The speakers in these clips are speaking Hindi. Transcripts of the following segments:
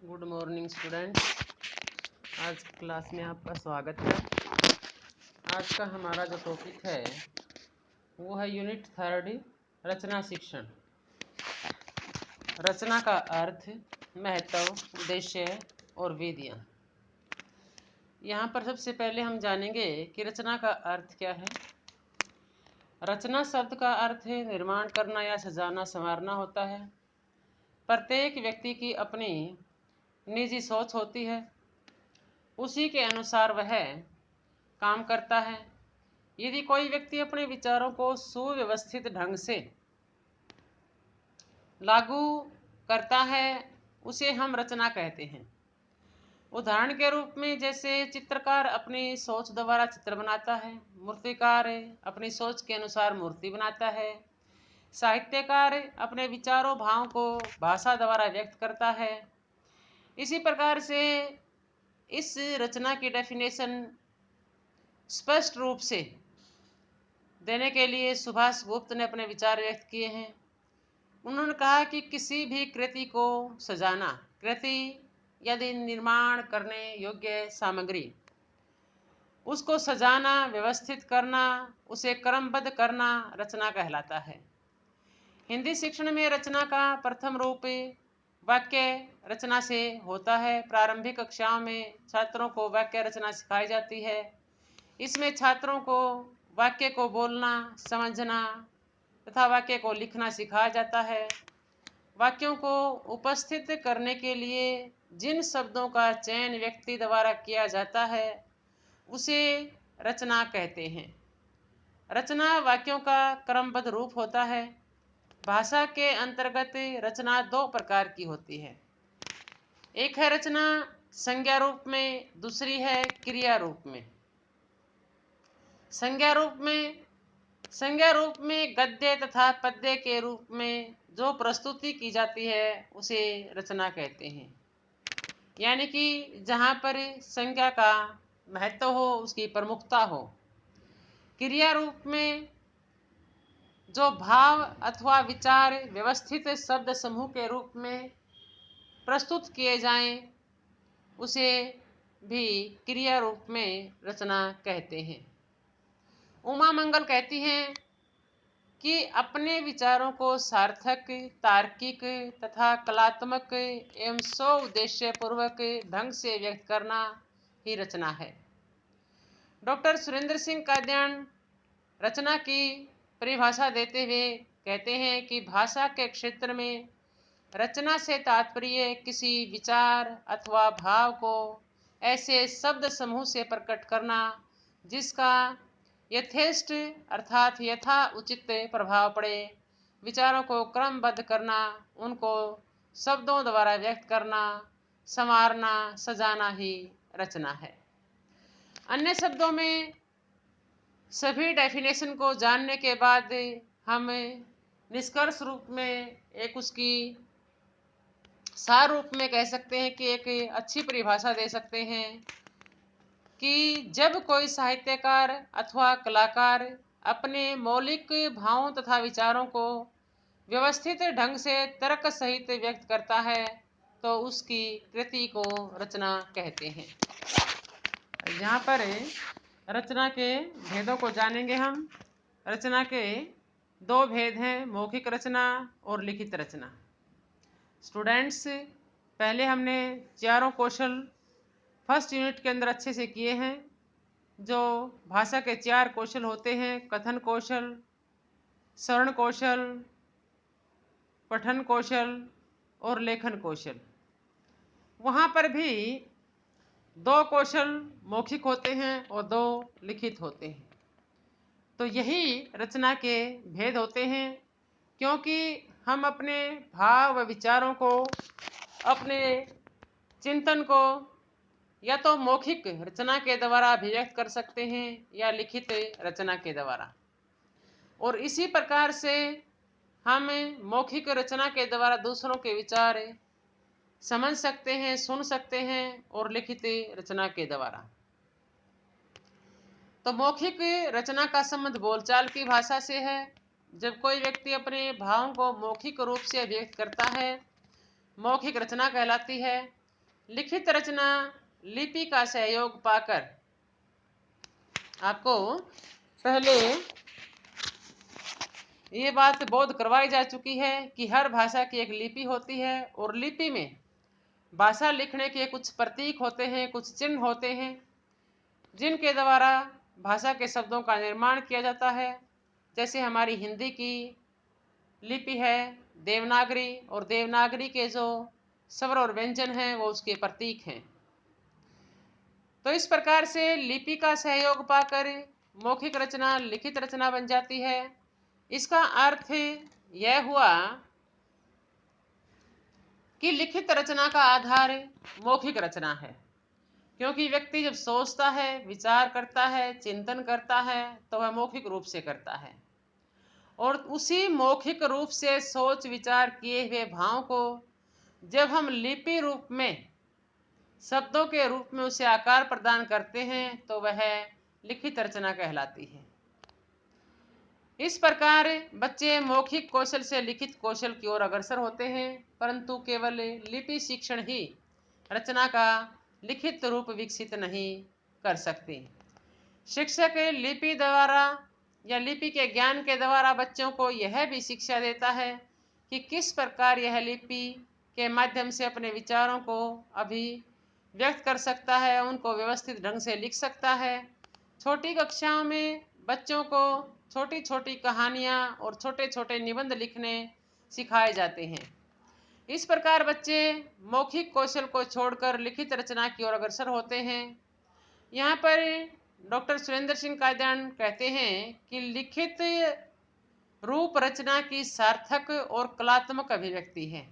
Good morning students. आज क्लास में आपका स्वागत है। आज का हमारा जो टॉपिक है वो है यूनिट 3 रचना शिक्षण। रचना का अर्थ, महत्व, उद्देश्य और विधियाँ। यहाँ पर सबसे पहले हम जानेंगे कि रचना का अर्थ क्या है। रचना शब्द का अर्थ है निर्माण करना या सजाना संवारना होता है। प्रत्येक व्यक्ति की अपनी निजी सोच होती है, उसी के अनुसार वह काम करता है। यदि कोई व्यक्ति अपने विचारों को सुव्यवस्थित ढंग से लागू करता है उसे हम रचना कहते हैं। उदाहरण के रूप में जैसे चित्रकार अपनी सोच द्वारा चित्र बनाता है, मूर्तिकार अपनी सोच के अनुसार मूर्ति बनाता है, साहित्यकार अपने विचारों भावों को भाषा द्वारा व्यक्त करता है। इसी प्रकार से इस रचना की डेफिनेशन स्पष्ट रूप से देने के लिए सुभाष गुप्त ने अपने विचार व्यक्त किए हैं। उन्होंने कहा कि किसी भी कृति को सजाना, कृति यदि निर्माण करने योग्य सामग्री, उसको सजाना, व्यवस्थित करना, उसे क्रमबद्ध करना रचना कहलाता है। हिंदी शिक्षण में रचना का प्रथम रूप वाक्य रचना से होता है। प्रारंभिक कक्षाओं में छात्रों को वाक्य रचना सिखाई जाती है। इसमें छात्रों को वाक्य को बोलना, समझना तथा वाक्य को लिखना सिखाया जाता है। वाक्यों को उपस्थित करने के लिए जिन शब्दों का चयन व्यक्ति द्वारा किया जाता है उसे रचना कहते हैं। रचना वाक्यों का क्रमबद्ध रूप होता है। भाषा के अंतर्गत रचना दो प्रकार की होती है। एक है रचना संज्ञा रूप में, दूसरी है क्रिया रूप में। संज्ञा रूप में गद्य तथा पद्य के रूप में जो प्रस्तुति की जाती है उसे रचना कहते हैं। यानी कि जहाँ पर संज्ञा का महत्व हो, उसकी प्रमुखता हो। क्रिया रूप में जो भाव अथवा विचार व्यवस्थित शब्द समूह के रूप में प्रस्तुत किए जाएं उसे भी क्रिया रूप में रचना कहते हैं। उमा मंगल कहती हैं कि अपने विचारों को सार्थक, तार्किक तथा कलात्मक एवं स्व उद्देश्य पूर्वक ढंग से व्यक्त करना ही रचना है। डॉक्टर सुरेंद्र सिंह कादियान रचना की परिभाषा देते हुए कहते हैं कि भाषा के क्षेत्र में रचना से तात्पर्य किसी विचार अथवा भाव को ऐसे शब्द समूह से प्रकट करना जिसका यथेष्ट अर्थात यथा उचित प्रभाव पड़े। विचारों को क्रमबद्ध करना, उनको शब्दों द्वारा व्यक्त करना, संवारना, सजाना ही रचना है। अन्य शब्दों में सभी डेफिनेशन को जानने के बाद हम निष्कर्ष रूप में एक उसकी सार रूप में कह सकते हैं कि एक अच्छी परिभाषा दे सकते हैं कि जब कोई साहित्यकार अथवा कलाकार अपने मौलिक भावों तथा विचारों को व्यवस्थित ढंग से तर्क सहित व्यक्त करता है तो उसकी कृति को रचना कहते हैं। यहाँ पर रचना के भेदों को जानेंगे हम। रचना के दो भेद हैं, मौखिक रचना और लिखित रचना। स्टूडेंट्स, पहले हमने चारों कौशल फर्स्ट यूनिट के अंदर अच्छे से किए हैं। जो भाषा के 4 कौशल होते हैं, कथन कौशल, श्रवण कौशल, पठन कौशल और लेखन कौशल। वहाँ पर भी 2 कौशल मौखिक होते हैं और 2 लिखित होते हैं। तो यही रचना के भेद होते हैं, क्योंकि हम अपने भाव व विचारों को, अपने चिंतन को या तो मौखिक रचना के द्वारा अभिव्यक्त कर सकते हैं या लिखित रचना के द्वारा। और इसी प्रकार से हम मौखिक रचना के द्वारा दूसरों के विचार समझ सकते हैं, सुन सकते हैं, और लिखित रचना के द्वारा। तो मौखिक रचना का संबंध बोलचाल की भाषा से है। जब कोई व्यक्ति अपने भावों को मौखिक रूप से अभिव्यक्त करता है, मौखिक रचना कहलाती है। लिखित रचना लिपि का सहयोग पाकर आपको पहले ये बात बोध करवाई जा चुकी है कि हर भाषा की एक लिपि होती है और लिपि में भाषा लिखने के कुछ प्रतीक होते हैं, कुछ चिन्ह होते हैं, जिनके द्वारा भाषा के शब्दों का निर्माण किया जाता है। जैसे हमारी हिंदी की लिपि है देवनागरी, और देवनागरी के जो स्वर और व्यंजन हैं वो उसके प्रतीक हैं। तो इस प्रकार से लिपि का सहयोग पाकर मौखिक रचना लिखित रचना बन जाती है। इसका अर्थ यह हुआ कि लिखित रचना का आधार मौखिक रचना है, क्योंकि व्यक्ति जब सोचता है, विचार करता है, चिंतन करता है तो वह मौखिक रूप से करता है, और उसी मौखिक रूप से सोच विचार किए हुए भाव को जब हम लिपि रूप में शब्दों के रूप में उसे आकार प्रदान करते हैं तो वह लिखित रचना कहलाती है। इस प्रकार बच्चे मौखिक कौशल से लिखित कौशल की ओर अग्रसर होते हैं, परंतु केवल लिपि शिक्षण ही रचना का लिखित रूप विकसित नहीं कर सकते। शिक्षक लिपि द्वारा या लिपि के ज्ञान के द्वारा बच्चों को यह भी शिक्षा देता है कि किस प्रकार यह लिपि के माध्यम से अपने विचारों को अभिव्यक्त कर सकता है, उनको व्यवस्थित ढंग से लिख सकता है। छोटी कक्षाओं में बच्चों को छोटी छोटी कहानियाँ और छोटे छोटे निबंध लिखने सिखाए जाते हैं। इस प्रकार बच्चे मौखिक कौशल को छोड़कर लिखित रचना की ओर अग्रसर होते हैं। यहाँ पर डॉक्टर सुरेंद्र सिंह कायदान कहते हैं कि लिखित रूप रचना की सार्थक और कलात्मक अभिव्यक्ति है,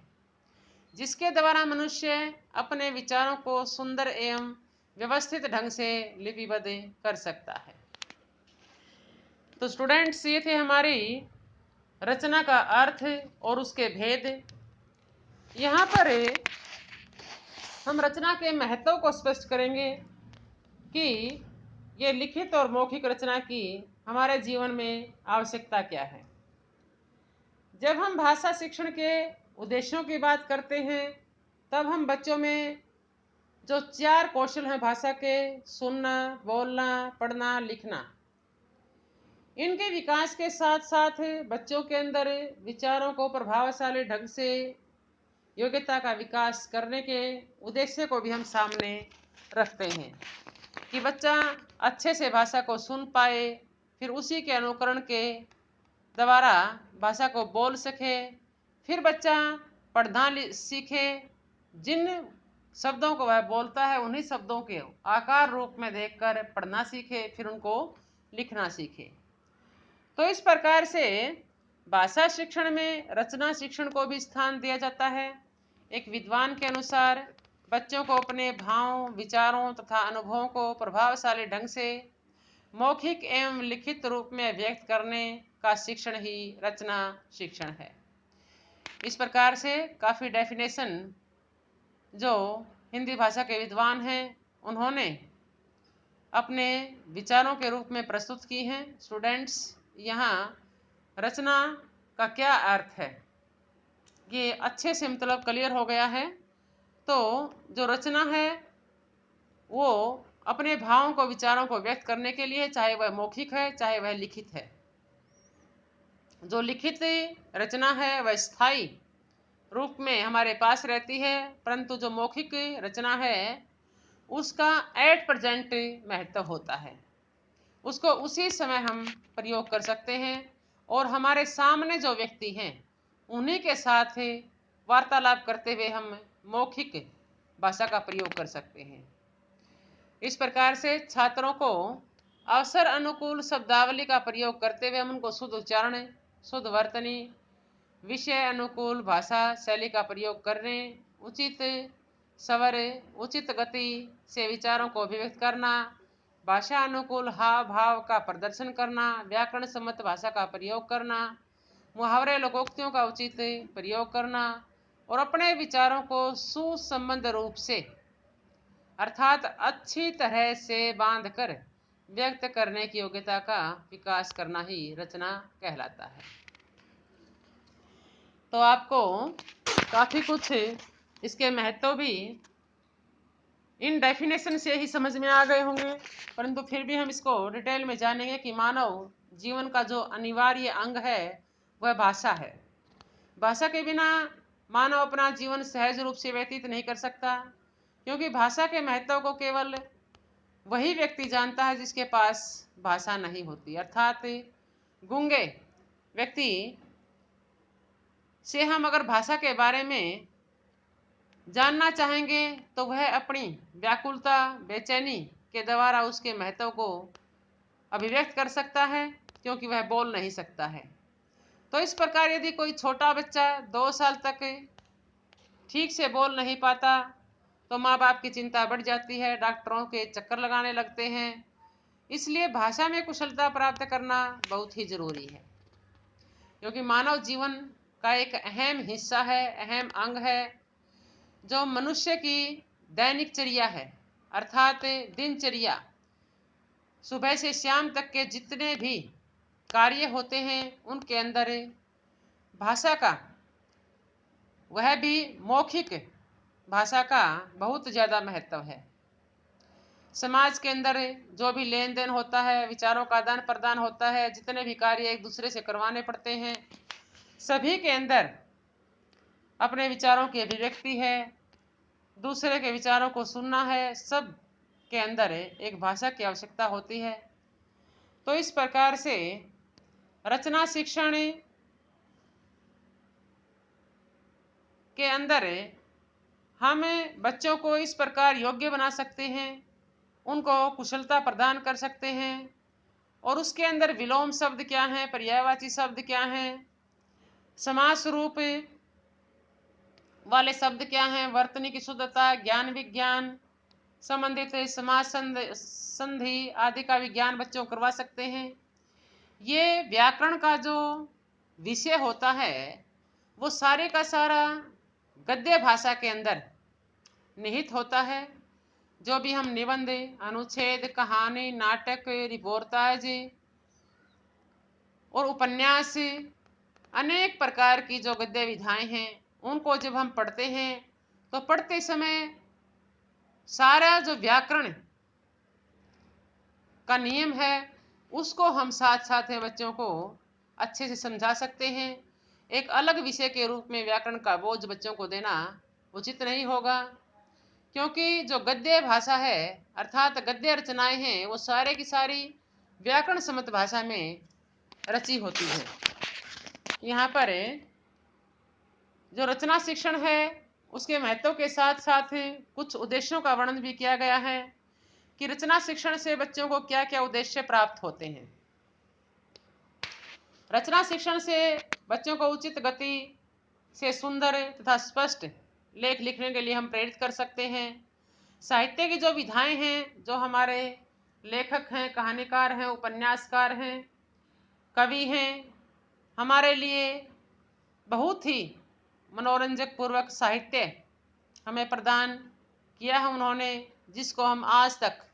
जिसके द्वारा मनुष्य अपने विचारों को सुंदर एवं व्यवस्थित ढंग से लिपिबद्ध कर सकता है। तो स्टूडेंट्स, ये थे हमारी रचना का अर्थ और उसके भेद। यहाँ पर हम रचना के महत्व को स्पष्ट करेंगे कि ये लिखित और मौखिक रचना की हमारे जीवन में आवश्यकता क्या है। जब हम भाषा शिक्षण के उद्देश्यों की बात करते हैं तब हम बच्चों में जो 4 कौशल हैं भाषा के, सुनना, बोलना, पढ़ना, लिखना, इनके विकास के साथ साथ बच्चों के अंदर विचारों को प्रभावशाली ढंग से योग्यता का विकास करने के उद्देश्य को भी हम सामने रखते हैं कि बच्चा अच्छे से भाषा को सुन पाए, फिर उसी के अनुकरण के द्वारा भाषा को बोल सके, फिर बच्चा पढ़ना सीखे, जिन शब्दों को वह बोलता है उन्हीं शब्दों के आकार रूप में देखकर पढ़ना सीखे, फिर उनको लिखना सीखे। तो इस प्रकार से भाषा शिक्षण में रचना शिक्षण को भी स्थान दिया जाता है। एक विद्वान के अनुसार बच्चों को अपने भावों, विचारों तथा अनुभवों को प्रभावशाली ढंग से मौखिक एवं लिखित रूप में व्यक्त करने का शिक्षण ही रचना शिक्षण है। इस प्रकार से काफ़ी डेफिनेशन जो हिंदी भाषा के विद्वान हैं उन्होंने अपने विचारों के रूप में प्रस्तुत की हैं। स्टूडेंट्स, यहाँ रचना का क्या अर्थ है ये अच्छे से मतलब क्लियर हो गया है। तो जो रचना है वो अपने भावों को, विचारों को व्यक्त करने के लिए, चाहे वह मौखिक है चाहे वह लिखित है। जो लिखित रचना है वह स्थायी रूप में हमारे पास रहती है, परंतु जो मौखिक रचना है उसका एट प्रेजेंट महत्व होता है। उसको उसी समय हम प्रयोग कर सकते हैं और हमारे सामने जो व्यक्ति हैं उन्हीं के साथ वार्तालाप करते हुए हम मौखिक भाषा का प्रयोग कर सकते हैं। इस प्रकार से छात्रों को अवसर अनुकूल शब्दावली का प्रयोग करते हुए हम उनको शुद्ध उच्चारण, शुद्ध वर्तनी, विषय अनुकूल भाषा शैली का प्रयोग करने, उचित स्वर, उचित गति से विचारों को अभिव्यक्त करना, भाषा अनुकूल हाव भाव का प्रदर्शन करना, व्याकरण सम्मत भाषा का प्रयोग करना, मुहावरे लोकोक्तियों का उचित प्रयोग करना और अपने विचारों को सुसंबद्ध रूप से अर्थात अच्छी तरह से बांधकर व्यक्त करने की योग्यता का विकास करना ही रचना कहलाता है। तो आपको काफ़ी कुछ इसके महत्व भी इन डेफिनेशन से ही समझ में आ गए होंगे, परंतु फिर भी हम इसको डिटेल में जानेंगे कि मानव जीवन का जो अनिवार्य अंग है वह भाषा है। भाषा के बिना मानव अपना जीवन सहज रूप से व्यतीत नहीं कर सकता, क्योंकि भाषा के महत्व को केवल वही व्यक्ति जानता है जिसके पास भाषा नहीं होती। अर्थात गूंगे व्यक्ति से हम अगर भाषा के बारे में जानना चाहेंगे तो वह अपनी व्याकुलता, बेचैनी के द्वारा उसके महत्व को अभिव्यक्त कर सकता है, क्योंकि वह बोल नहीं सकता है। तो इस प्रकार यदि कोई छोटा बच्चा 2 साल तक ठीक से बोल नहीं पाता तो माँ बाप की चिंता बढ़ जाती है, डॉक्टरों के चक्कर लगाने लगते हैं। इसलिए भाषा में कुशलता प्राप्त करना बहुत ही जरूरी है, क्योंकि मानव जीवन का एक अहम हिस्सा है, अहम अंग है, जो मनुष्य की दैनिक चर्या है। अर्थात दिनचर्या, सुबह से शाम तक के जितने भी कार्य होते हैं उनके अंदर भाषा का, वह भी मौखिक भाषा का बहुत ज़्यादा महत्व है। समाज के अंदर जो भी लेन देन होता है, विचारों का आदान प्रदान होता है, जितने भी कार्य एक दूसरे से करवाने पड़ते हैं, सभी के अंदर अपने विचारों की अभिव्यक्ति है, दूसरे के विचारों को सुनना है, सब के अंदर एक भाषा की आवश्यकता होती है। तो इस प्रकार से रचना शिक्षण के अंदर हम बच्चों को इस प्रकार योग्य बना सकते हैं, उनको कुशलता प्रदान कर सकते हैं। और उसके अंदर विलोम शब्द क्या हैं, पर्यायवाची शब्द क्या हैं, समास रूप वाले शब्द क्या हैं, वर्तनी की शुद्धता, ज्ञान विज्ञान संबंधित समास संधि आदि का विज्ञान बच्चों को करवा सकते हैं। ये व्याकरण का जो विषय होता है वो सारे का सारा गद्य भाषा के अंदर निहित होता है। जो भी हम निबंध, अनुच्छेद, कहानी, नाटक, रिपोर्टाज और उपन्यास, अनेक प्रकार की जो गद्य विधाएं हैं, उनको जब हम पढ़ते हैं तो पढ़ते समय सारा जो व्याकरण का नियम है उसको हम साथ साथ में बच्चों को अच्छे से समझा सकते हैं। एक अलग विषय के रूप में व्याकरण का बोझ बच्चों को देना उचित नहीं होगा, क्योंकि जो गद्य भाषा है अर्थात गद्य रचनाएं हैं वो सारे की सारी व्याकरण सम्मत भाषा में रची होती है। यहाँ पर जो रचना शिक्षण है उसके महत्व के साथ साथ कुछ उद्देश्यों का वर्णन भी किया गया है कि रचना शिक्षण से बच्चों को क्या क्या उद्देश्य प्राप्त होते हैं। रचना शिक्षण से बच्चों को उचित गति से सुंदर तथा स्पष्ट लेख लिखने के लिए हम प्रेरित कर सकते हैं। साहित्य की जो विधाएं हैं, जो हमारे लेखक हैं, कहानीकार हैं, उपन्यासकार हैं, कवि हैं, हमारे लिए बहुत ही मनोरंजक पूर्वक साहित्य हमें प्रदान किया है उन्होंने, जिसको हम आज तक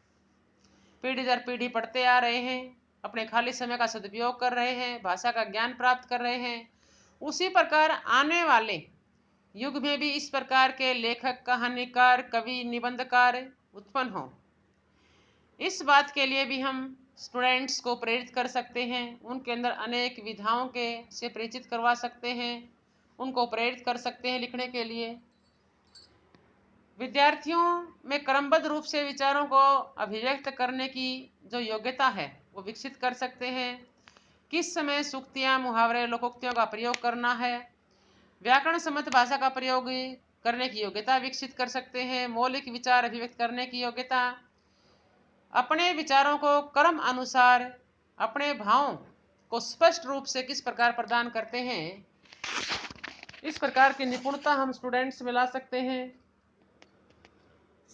पीढ़ी दर पीढ़ी पढ़ते आ रहे हैं, अपने खाली समय का सदुपयोग कर रहे हैं, भाषा का ज्ञान प्राप्त कर रहे हैं। उसी प्रकार आने वाले युग में भी इस प्रकार के लेखक, कहानीकार, कवि, निबंधकार उत्पन्न हों, इस बात के लिए भी हम स्टूडेंट्स को प्रेरित कर सकते हैं, उनके अंदर अनेक विधाओं के से परिचित करवा सकते हैं, उनको प्रेरित कर सकते हैं लिखने के लिए। विद्यार्थियों में क्रमबद्ध रूप से विचारों को अभिव्यक्त करने की जो योग्यता है वो विकसित कर सकते हैं। किस समय सूक्तियाँ, मुहावरे, लोकोक्तियों का प्रयोग करना है, व्याकरण सम्मत भाषा का प्रयोग करने की योग्यता विकसित कर सकते हैं। मौलिक विचार अभिव्यक्त करने की योग्यता, अपने विचारों को क्रम अनुसार अपने भावों को स्पष्ट रूप से किस प्रकार प्रदान करते हैं, इस प्रकार की निपुणता हम स्टूडेंट्स में ला सकते हैं।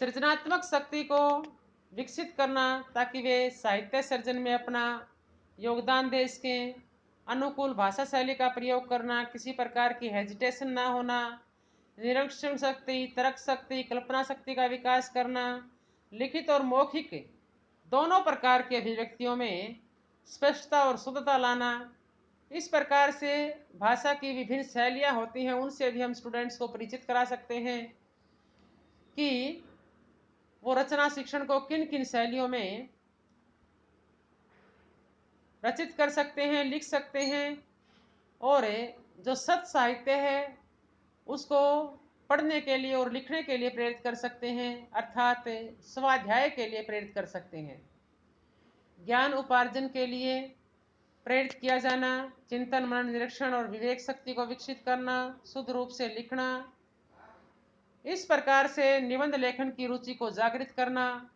सृजनात्मक शक्ति को विकसित करना ताकि वे साहित्य सर्जन में अपना योगदान दे सकें। अनुकूल भाषा शैली का प्रयोग करना, किसी प्रकार की हेजिटेशन ना होना, निरीक्षण शक्ति, तर्क शक्ति, कल्पना शक्ति का विकास करना, लिखित और मौखिक दोनों प्रकार के अभिव्यक्तियों में स्पष्टता और शुद्धता लाना। इस प्रकार से भाषा की विभिन्न शैलियाँ होती हैं, उनसे भी हम स्टूडेंट्स को परिचित करा सकते हैं कि वो रचना शिक्षण को किन किन शैलियों में रचित कर सकते हैं, लिख सकते हैं, और जो सत साहित्य है उसको पढ़ने के लिए और लिखने के लिए प्रेरित कर सकते हैं, अर्थात स्वाध्याय के लिए प्रेरित कर सकते हैं। ज्ञान उपार्जन के लिए प्रेरित किया जाना, चिंतन मनन निरीक्षण और विवेक शक्ति को विकसित करना, शुद्ध रूप से लिखना, इस प्रकार से निबंध लेखन की रुचि को जागृत करना,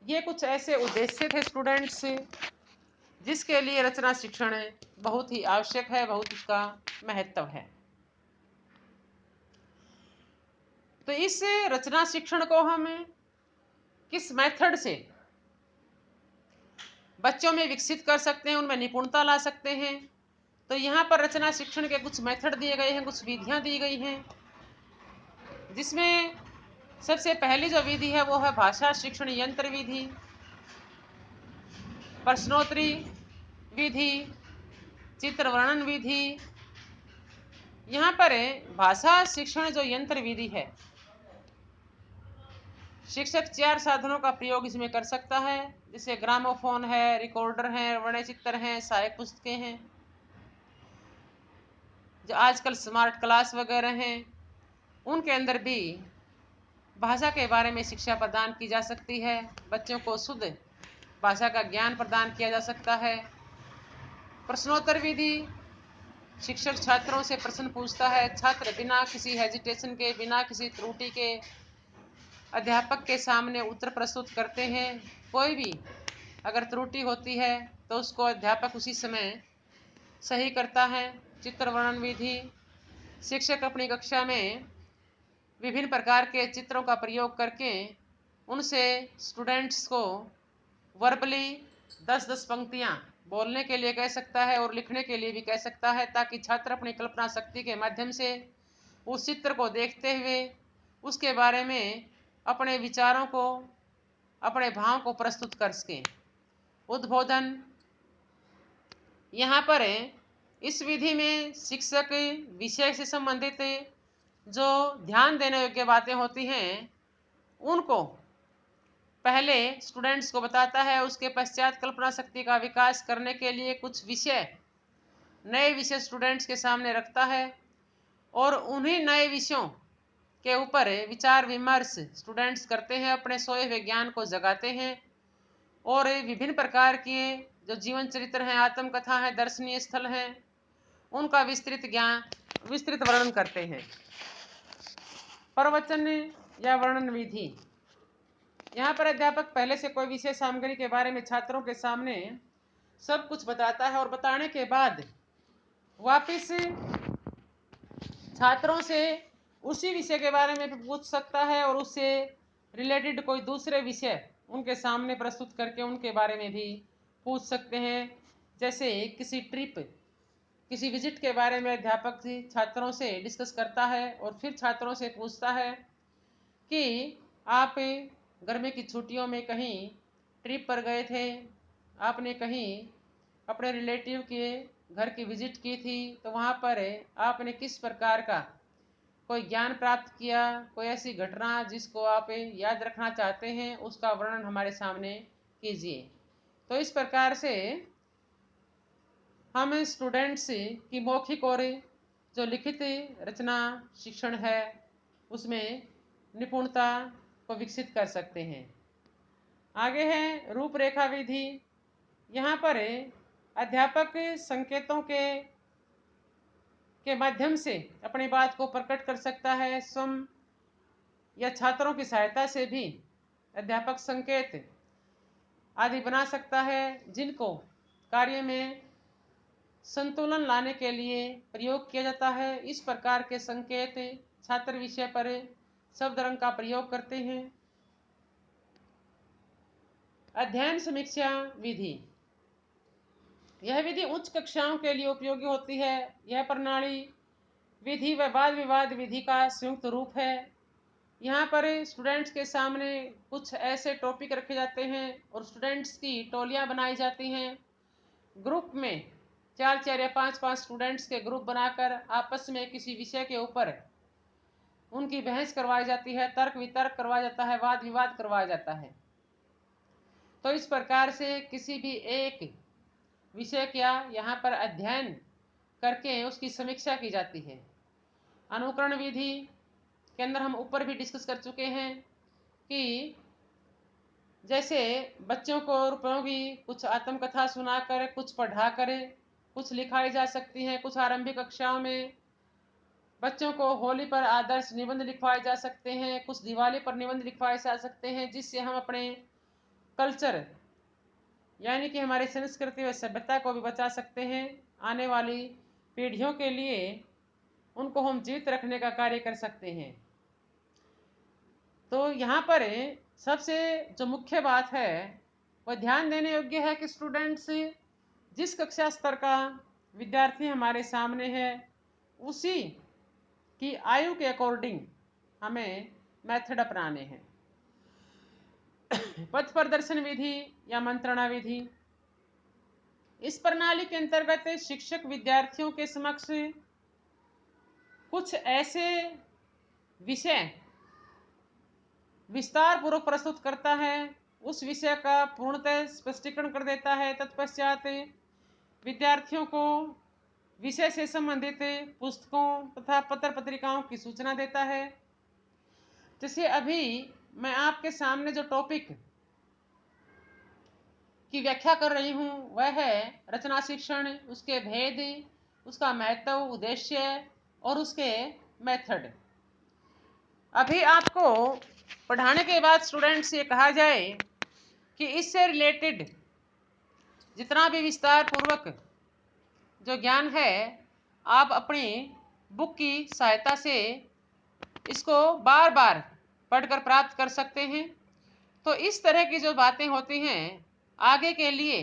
ये कुछ ऐसे उद्देश्य थे स्टूडेंट्स जिसके लिए रचना शिक्षण बहुत ही आवश्यक है, बहुत उसका महत्व है। तो इस रचना शिक्षण को हम किस मेथड से बच्चों में विकसित कर सकते हैं, उनमें निपुणता ला सकते हैं। तो यहाँ पर रचना शिक्षण के कुछ मेथड दिए गए हैं, कुछ विधियाँ दी गई हैं, जिसमें सबसे पहली जो विधि है वो है भाषा शिक्षण यंत्र विधि, प्रश्नोत्तरी विधि, चित्र वर्णन विधि। यहाँ पर भाषा शिक्षण जो यंत्र विधि है, शिक्षक 4 साधनों का प्रयोग इसमें कर सकता है, जैसे ग्रामोफोन है, रिकॉर्डर है, वर्णचित्र हैं, सहायक पुस्तकें हैं, जो आजकल स्मार्ट क्लास वगैरह हैं, उनके अंदर भी भाषा के बारे में शिक्षा प्रदान की जा सकती है। बच्चों को शुद्ध भाषा का ज्ञान प्रदान किया जा सकता है। प्रश्नोत्तर विधि, शिक्षक छात्रों से प्रश्न पूछता है, छात्र बिना किसी हेजिटेशन के, बिना किसी त्रुटि के अध्यापक के सामने उत्तर प्रस्तुत करते हैं। कोई भी अगर त्रुटि होती है तो उसको अध्यापक उसी समय सही करता है। चित्र वर्णन विधि, शिक्षक अपनी कक्षा में विभिन्न प्रकार के चित्रों का प्रयोग करके उनसे स्टूडेंट्स को वर्बली 10-10 पंक्तियां बोलने के लिए कह सकता है और लिखने के लिए भी कह सकता है, ताकि छात्र अपनी कल्पना शक्ति के माध्यम से उस चित्र को देखते हुए उसके बारे में अपने विचारों को, अपने भाव को प्रस्तुत कर सकें। उद्बोधन, यहाँ पर इस विधि में शिक्षक विषय से संबंधित जो ध्यान देने योग्य बातें होती हैं उनको पहले स्टूडेंट्स को बताता है, उसके पश्चात कल्पना शक्ति का विकास करने के लिए कुछ विषय, नए विषय स्टूडेंट्स के सामने रखता है और उन्हीं नए विषयों के ऊपर विचार विमर्श स्टूडेंट्स करते हैं, अपने सोए हुए ज्ञान को जगाते हैं और विभिन्न प्रकार के जो जीवन चरित्र हैं, आत्मकथा है, दर्शनीय स्थल हैं, उनका विस्तृत वर्णन करते हैं। प्रवचन या वर्णन विधि, यहाँ पर अध्यापक पहले से कोई विषय सामग्री के बारे में छात्रों के सामने सब कुछ बताता है और बताने के बाद वापिस छात्रों से उसी विषय के बारे में भी पूछ सकता है और उससे रिलेटेड कोई दूसरे विषय उनके सामने प्रस्तुत करके उनके बारे में भी पूछ सकते हैं। जैसे किसी ट्रिप, किसी विजिट के बारे में अध्यापक छात्रों से डिस्कस करता है और फिर छात्रों से पूछता है कि आप गर्मी की छुट्टियों में कहीं ट्रिप पर गए थे, आपने कहीं अपने रिलेटिव के घर की विजिट की थी, तो वहाँ पर आपने किस प्रकार का कोई ज्ञान प्राप्त किया, कोई ऐसी घटना जिसको आप याद रखना चाहते हैं, उसका वर्णन हमारे सामने कीजिए। तो इस प्रकार से हम स्टूडेंट्स की मौखिक और जो लिखित रचना शिक्षण है उसमें निपुणता को विकसित कर सकते हैं। आगे है रूपरेखा विधि। यहाँ पर अध्यापक संकेतों के माध्यम से अपनी बात को प्रकट कर सकता है। स्वयं या छात्रों की सहायता से भी अध्यापक संकेत आदि बना सकता है, जिनको कार्य में संतुलन लाने के लिए प्रयोग किया जाता है। इस प्रकार के संकेत छात्र विषय पर शब्द रंग का प्रयोग करते हैं। अध्ययन समीक्षा विधि, यह विधि उच्च कक्षाओं के लिए उपयोगी होती है। यह प्रणाली विधि व वाद विवाद विधि का संयुक्त रूप है। यहाँ पर स्टूडेंट्स के सामने कुछ ऐसे टॉपिक रखे जाते हैं और स्टूडेंट्स की टोलियाँ बनाई जाती हैं। ग्रुप में 4-4 या 5-5 स्टूडेंट्स के ग्रुप बनाकर आपस में किसी विषय के ऊपर उनकी बहस करवाई जाती है, तर्क वितर्क करवाया जाता है, वाद विवाद करवाया जाता है। तो इस प्रकार से किसी भी एक विषय का यहाँ पर अध्ययन करके उसकी समीक्षा की जाती है। अनुकरण विधि के अंदर हम ऊपर भी डिस्कस कर चुके हैं कि जैसे बच्चों को उपयोगी कुछ आत्मकथा सुनाकर, कुछ पढ़ाकर, कुछ लिखाई जा सकती हैं। कुछ आरंभिक कक्षाओं में बच्चों को होली पर आदर्श निबंध लिखवाए जा सकते हैं, कुछ दिवाली पर निबंध लिखवाए जा सकते हैं, जिससे हम अपने कल्चर यानी कि हमारी संस्कृति व सभ्यता को भी बचा सकते हैं। आने वाली पीढ़ियों के लिए उनको हम जीवित रखने का कार्य कर सकते हैं। तो यहाँ पर सबसे जो मुख्य बात है वह ध्यान देने योग्य है कि स्टूडेंट्स जिस कक्षा स्तर का विद्यार्थी हमारे सामने है उसी की आयु के अकॉर्डिंग हमें मेथड अपनाने हैं। पथ प्रदर्शन विधि या मंत्रणा विधि, इस प्रणाली के अंतर्गत शिक्षक विद्यार्थियों के समक्ष कुछ ऐसे विषय विस्तार पूर्वक प्रस्तुत करता है, उस विषय का पूर्णतः स्पष्टीकरण कर देता है। तत्पश्चात विद्यार्थियों को विषय से संबंधित पुस्तकों तथा पत्र पत्रिकाओं की सूचना देता है। जैसे अभी मैं आपके सामने जो टॉपिक की व्याख्या कर रही हूँ वह है रचना शिक्षण, उसके भेद, उसका महत्व, उद्देश्य और उसके मेथड। अभी आपको पढ़ाने के बाद स्टूडेंट से कहा जाए कि इससे रिलेटेड जितना भी विस्तार पूर्वक जो ज्ञान है आप अपनी बुक की सहायता से इसको बार बार पढ़कर प्राप्त कर सकते हैं। तो इस तरह की जो बातें होती हैं आगे के लिए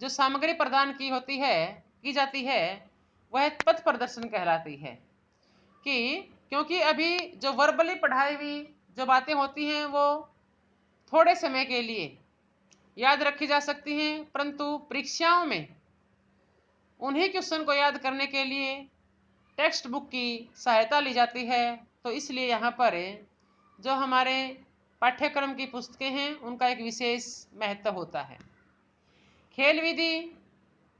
जो सामग्री प्रदान की जाती है वह पथ प्रदर्शन कहलाती है। कि क्योंकि अभी जो वर्बली पढ़ाई हुई जो बातें होती हैं वो थोड़े समय के लिए याद रखी जा सकती हैं, परंतु परीक्षाओं में उन्हीं क्वेश्चन को याद करने के लिए टेक्स्ट बुक की सहायता ली जाती है। तो इसलिए यहाँ पर जो हमारे पाठ्यक्रम की पुस्तकें हैं उनका एक विशेष महत्व होता है। खेल विधि,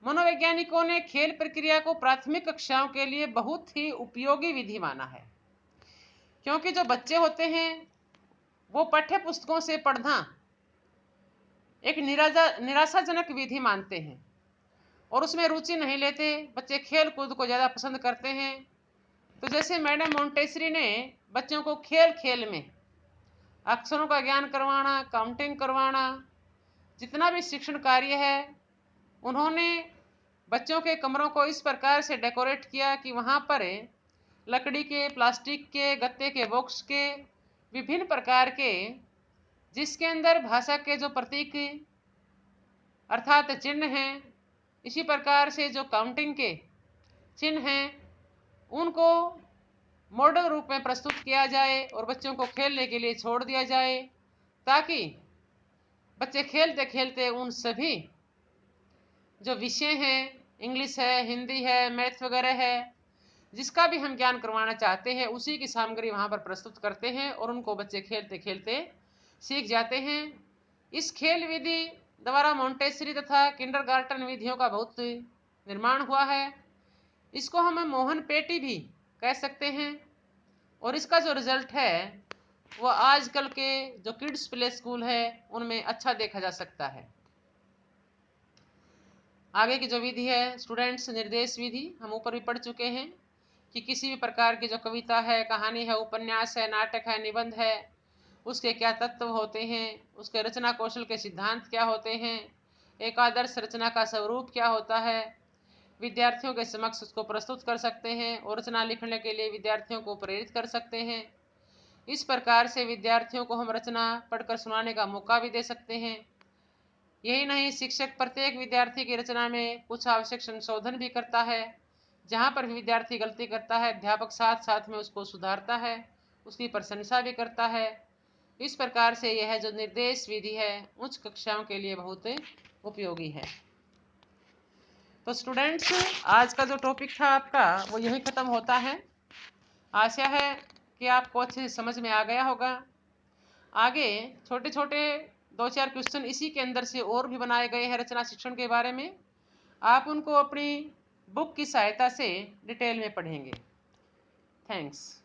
मनोवैज्ञानिकों ने खेल प्रक्रिया को प्राथमिक कक्षाओं के लिए बहुत ही उपयोगी विधि माना है, क्योंकि जो बच्चे होते हैं वो पाठ्य पुस्तकों से पढ़ना एक निराशाजनक विधि मानते हैं और उसमें रुचि नहीं लेते। बच्चे खेल कूद को ज़्यादा पसंद करते हैं। तो जैसे मैडम मोंटेसरी ने बच्चों को खेल खेल में अक्षरों का ज्ञान करवाना, काउंटिंग करवाना, जितना भी शिक्षण कार्य है उन्होंने बच्चों के कमरों को इस प्रकार से डेकोरेट किया कि वहाँ पर लकड़ी के, प्लास्टिक के, गत्ते के बॉक्स के विभिन्न प्रकार के जिसके अंदर भाषा के जो प्रतीक अर्थात चिन्ह हैं, इसी प्रकार से जो काउंटिंग के चिन्ह हैं उनको मॉडल रूप में प्रस्तुत किया जाए और बच्चों को खेलने के लिए छोड़ दिया जाए, ताकि बच्चे खेलते खेलते उन सभी जो विषय हैं, इंग्लिश है, हिंदी है, मैथ वगैरह है, जिसका भी हम ज्ञान करवाना चाहते हैं उसी की सामग्री वहाँ पर प्रस्तुत करते हैं और उनको बच्चे खेलते खेलते सीख जाते हैं। इस खेल विधि द्वारा मोंटेसरी तथा किंडरगार्टन विधियों का बहुत निर्माण हुआ है। इसको हम मोहन पेटी भी कह सकते हैं और इसका जो रिजल्ट है वो आजकल के जो किड्स प्ले स्कूल है उनमें अच्छा देखा जा सकता है। आगे की जो विधि है स्टूडेंट्स, निर्देश विधि हम ऊपर भी पढ़ चुके हैं कि किसी भी प्रकार की जो कविता है, कहानी है, उपन्यास है, नाटक है, निबंध है, उसके क्या तत्व होते हैं, उसके रचना कौशल के सिद्धांत क्या होते हैं, एक आदर्श रचना का स्वरूप क्या होता है, विद्यार्थियों के समक्ष उसको प्रस्तुत कर सकते हैं और रचना लिखने के लिए विद्यार्थियों को प्रेरित कर सकते हैं। इस प्रकार से विद्यार्थियों को हम रचना पढ़कर सुनाने का मौका भी दे सकते हैं। यही नहीं, शिक्षक प्रत्येक विद्यार्थी की रचना में कुछ आवश्यक संशोधन भी करता है। जहाँ पर भी विद्यार्थी गलती करता है अध्यापक साथ साथ में उसको सुधारता है, उसकी प्रशंसा भी करता है। इस प्रकार से यह जो निर्देश विधि है उच्च कक्षाओं के लिए बहुत उपयोगी है। तो स्टूडेंट्स, आज का जो टॉपिक था आपका वो यही खत्म होता है। आशा है कि आपको अच्छे से समझ में आ गया होगा। आगे छोटे छोटे 2-4 क्वेश्चन इसी के अंदर से और भी बनाए गए हैं रचना शिक्षण के बारे में। आप उनको अपनी बुक की सहायता से डिटेल में पढ़ेंगे। थैंक्स।